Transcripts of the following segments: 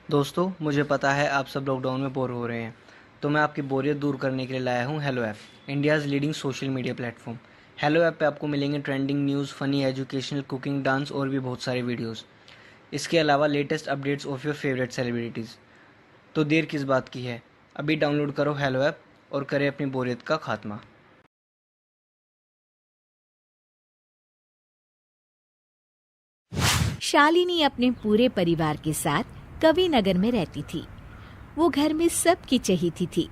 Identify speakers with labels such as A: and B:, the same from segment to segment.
A: दोस्तों, मुझे पता है आप सब लॉकडाउन में बोर हो रहे हैं, तो मैं आपकी बोरियत दूर करने के लिए लाया हूँ hello app, India's leading social media platform. Hello app पे आपको मिलेंगे trending news, funny, educational, cooking, dance और भी बहुत सारे वीडियोस। इसके अलावा latest updates of your favourite celebrities. तो देर किस बात की है, अभी डाउनलोड करो हेलो ऐप और करें अपनी बोरियत का खात्मा।
B: शालिनी अपने पूरे परिवार के साथ कविनगर में रहती थी। वो घर में सबकी चहेती थी।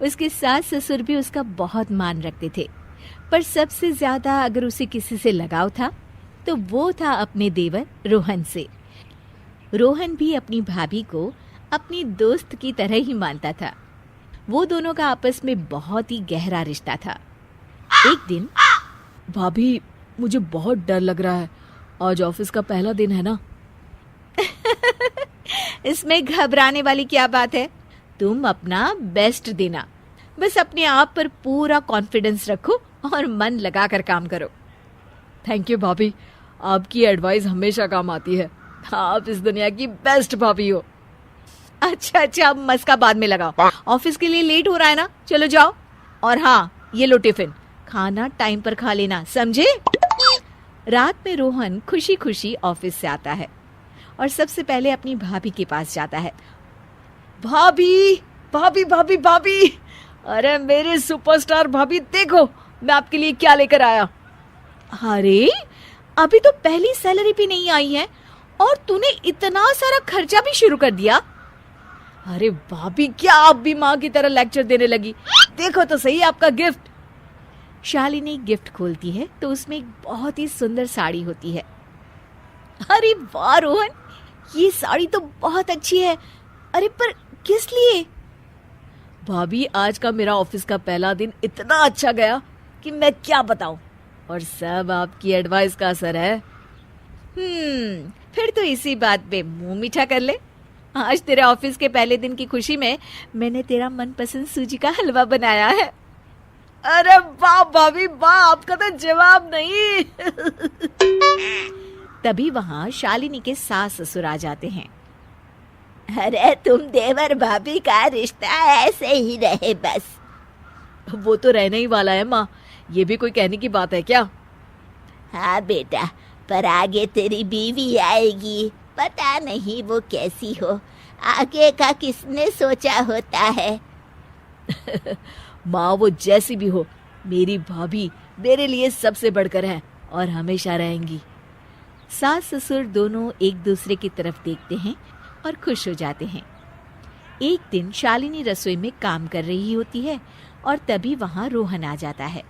B: उसके सास ससुर भी उसका बहुत मान रखते थे, पर सबसे ज्यादा अगर उसे किसी से लगाव था तो वो था अपने देवर रोहन से। रोहन भी अपनी भाभी को अपनी दोस्त की तरह ही मानता था। वो दोनों का आपस में बहुत ही गहरा रिश्ता था। एक दिन,
C: भाभी, मुझे बहुत डर लग रहा है। आज ऑफिस का पहला दिन है ना।
B: इसमें घबराने वाली क्या बात है? तुम अपना बेस्ट देना, बस अपने आप पर पूरा कॉन्फिडेंस रखो और मन लगाकर काम करो।
C: थैंक यू भाभी, आपकी एडवाइस हमेशा काम आती है। आप इस दुनिया की बेस्ट भाभी हो।
B: अच्छा, अब मस्का बाद में लगाओ। ऑफिस के लिए लेट हो रहा है ना, चलो जाओ। और हाँ, ये लो टिफिन, खाना टाइम पर खा लेना, समझे? रात में रोहन खुशी खुशी ऑफिस से आता है और सबसे पहले अपनी भाभी के पास जाता है।
C: भाभी भाभी भाभी भाभी, अरे मेरे सुपरस्टार भाभी, देखो मैं आपके लिए क्या लेकर आया।
B: अरे, अभी तो पहली सैलरी भी नहीं आई है और तूने इतना सारा खर्चा भी शुरू कर दिया।
C: अरे भाभी, क्या आप भी माँ की तरह लेक्चर देने लगी? देखो तो सही आपका गिफ्ट।
B: शालिनी गिफ्ट खोलती है तो उसमें एक बहुत ही सुंदर साड़ी होती है। अरे वाह रोहन, ये साड़ी तो बहुत अच्छी है। अरे पर किस लिए?
C: भाभी, आज का मेरा ऑफिस का पहला दिन इतना अच्छा गया कि मैं क्या बताऊं। और सब आपकी एडवाइस का असर है।
B: फिर तो इसी बात पे मुंह मीठा कर ले। आज तेरे ऑफिस के पहले दिन की खुशी में मैंने तेरा मनपसंद सूजी का हलवा बनाया है।
C: अरे वाह भाभी वाह, आपका तो जवाब नहीं।
B: तभी वहां शालिनी के सास ससुर आ जाते हैं। अरे तुम देवर भाभी का रिश्ता ऐसे ही रहे बस।
C: वो तो रहने ही वाला है माँ, ये भी कोई कहने की बात है क्या?
D: हाँ बेटा, पर आगे तेरी बीवी आएगी, पता नहीं वो कैसी हो। आगे का किसने सोचा होता है।
C: माँ, वो जैसी भी हो, मेरी भाभी मेरे लिए सबसे बढ़कर है और हमेशा रहेंगी।
B: सास ससुर दोनों एक दूसरे की तरफ देखते हैं और खुश हो जाते हैं। एक दिन शालिनी रसोई में काम कर रही होती है और तभी वहां रोहन आ जाता है।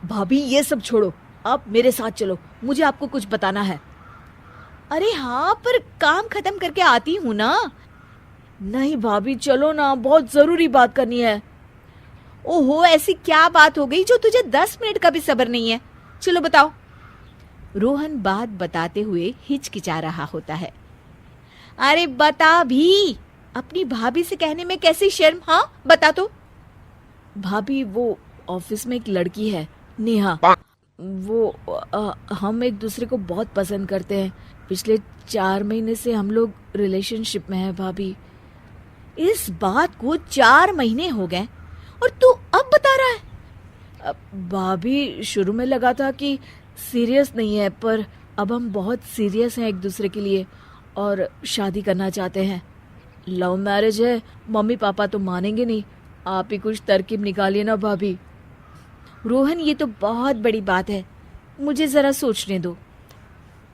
C: भाभी, ये सब छोड़ो, आप मेरे साथ चलो, मुझे आपको कुछ बताना है।
B: अरे हाँ, पर काम खत्म करके आती हूँ ना।
C: नहीं भाभी, चलो ना, बहुत जरूरी बात करनी है।
B: ओहो, ऐसी क्या बात हो गई जो तुझे 10 मिनट का भी सब्र नहीं है? चलो बताओ। रोहन बात बताते हुए हिचकिचा रहा होता है। अरे बता भी, अपनी भाभी से कहने में कैसी शर्म। हाँ बता तो।
C: भाभी, वो ऑफिस में एक लड़की है, नेहा। हम एक दूसरे को बहुत पसंद करते हैं। पिछले 4 महीने से हम लोग रिलेशनशिप में हैं भाभी।
B: इस बात को 4 महीने हो गए और तू अब बता रहा है?
C: भाभी, शुरू में लगा था कि सीरियस नहीं है, पर अब हम बहुत सीरियस हैं एक दूसरे के लिए और शादी करना चाहते हैं। लव मैरिज है, मम्मी पापा तो मानेंगे नहीं। आप ही कुछ तरकीब निकालिए ना भाभी।
B: रोहन, ये तो बहुत बड़ी बात है, मुझे जरा सोचने दो।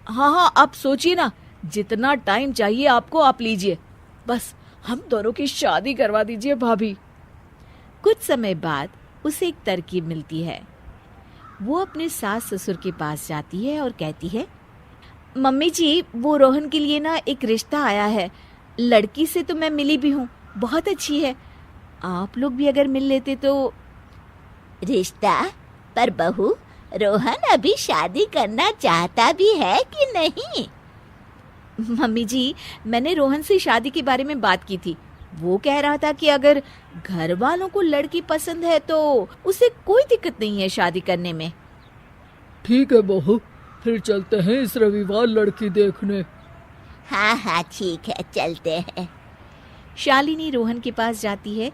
C: हाँ, आप सोचिए ना, जितना टाइम चाहिए आपको आप लीजिए, बस हम दोनों की शादी करवा दीजिए भाभी।
B: कुछ समय बाद उसे एक तरकीब मिलती है। वो अपने सास ससुर के पास जाती है और कहती है, मम्मी जी, वो रोहन के लिए ना एक रिश्ता आया है। लड़की से तो मैं मिली भी हूँ, बहुत अच्छी है। आप लोग भी अगर मिल लेते तो।
D: रिश्ता? पर बहू, रोहन अभी शादी करना चाहता भी है कि नहीं?
B: मम्मी जी, मैंने रोहन से शादी के बारे में बात की थी। वो कह रहा था कि अगर घर वालों को लड़की पसंद है तो उसे कोई दिक्कत नहीं है शादी करने में।
C: ठीक है बहू, फिर चलते हैं इस रविवार लड़की देखने।
D: हाँ हाँ ठीक है, चलते हैं।
B: शालिनी रोहन के पास जाती है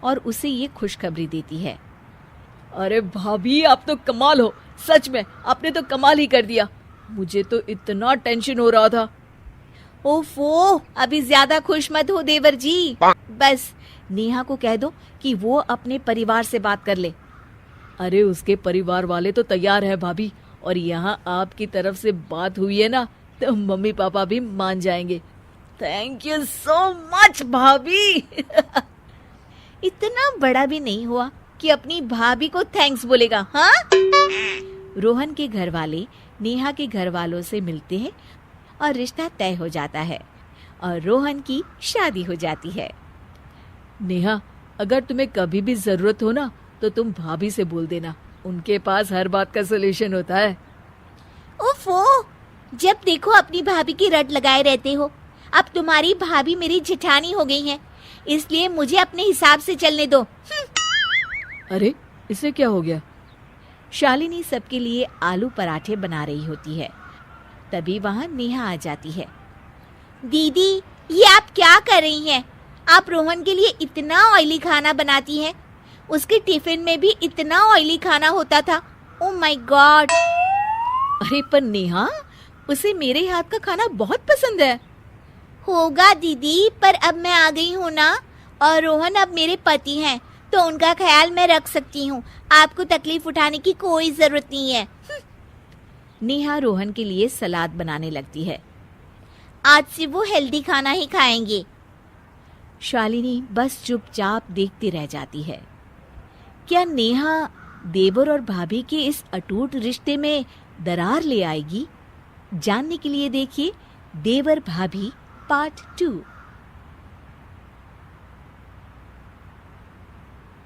B: और उसे ये खुशखबरी देती है।
C: अरे भाभी, आप तो कमाल हो, सच में आपने तो कमाल ही कर दिया। मुझे तो इतना टेंशन हो रहा था।
B: ओफो, अभी ज्यादा खुश मत हो देवर जी। बस नेहा को कह दो कि वो अपने परिवार से बात कर ले।
C: अरे उसके परिवार वाले तो तैयार है भाभी, और यहाँ आपकी तरफ से बात हुई है ना, तो मम्मी पापा भी मान जाएंगे। थैंक यू सो मच भाभी।
B: इतना बड़ा भी नहीं हुआ कि अपनी भाभी को थैंक्स बोलेगा, हाँ? रोहन के घर वाले नेहा के घर वालों से मिलते हैं और रिश्ता तय हो जाता है और रोहन की शादी हो जाती है।
C: नेहा, अगर तुम्हें कभी भी जरूरत हो ना, तो तुम भाभी से बोल देना, उनके पास हर बात का सलूशन होता है।
D: ओफो, जब देखो अपनी भाभी की रट लगाए रहते हो। अब तुम्हारी भाभी मेरी जेठानी हो गई है, इसलिए मुझे अपने हिसाब से चलने दो।
C: अरे इसे क्या हो गया?
B: शालिनी सबके लिए आलू पराठे बना रही होती है। तभी वहां नेहा आ जाती है।
D: दीदी, ये आप क्या कर रही हैं? आप रोहन के लिए इतना ऑयली खाना बनाती हैं। उसके टिफिन में भी इतना ऑयली खाना होता था। Oh my God.
C: अरे पर नेहा, उसे मेरे हाथ का खाना बहुत पसंद है।
D: होगा दीदी, पर अब मैं आ गई हूँ ना, और रोहन अब मेरे पति हैं, तो उनका ख्याल मैं रख सकती हूँ। आपको तकलीफ उठाने की कोई जरूरत नहीं है।
B: नेहा रोहन के लिए सलाद बनाने लगती है।
D: आज से वो हेल्दी खाना ही खाएंगे।
B: शालिनी बस चुपचाप देखती रह जाती है। क्या नेहा देवर और भाभी के इस अटूट रिश्ते में दरार ले आएगी? जानने के लिए देखिए देवर भाभी पार्ट 2।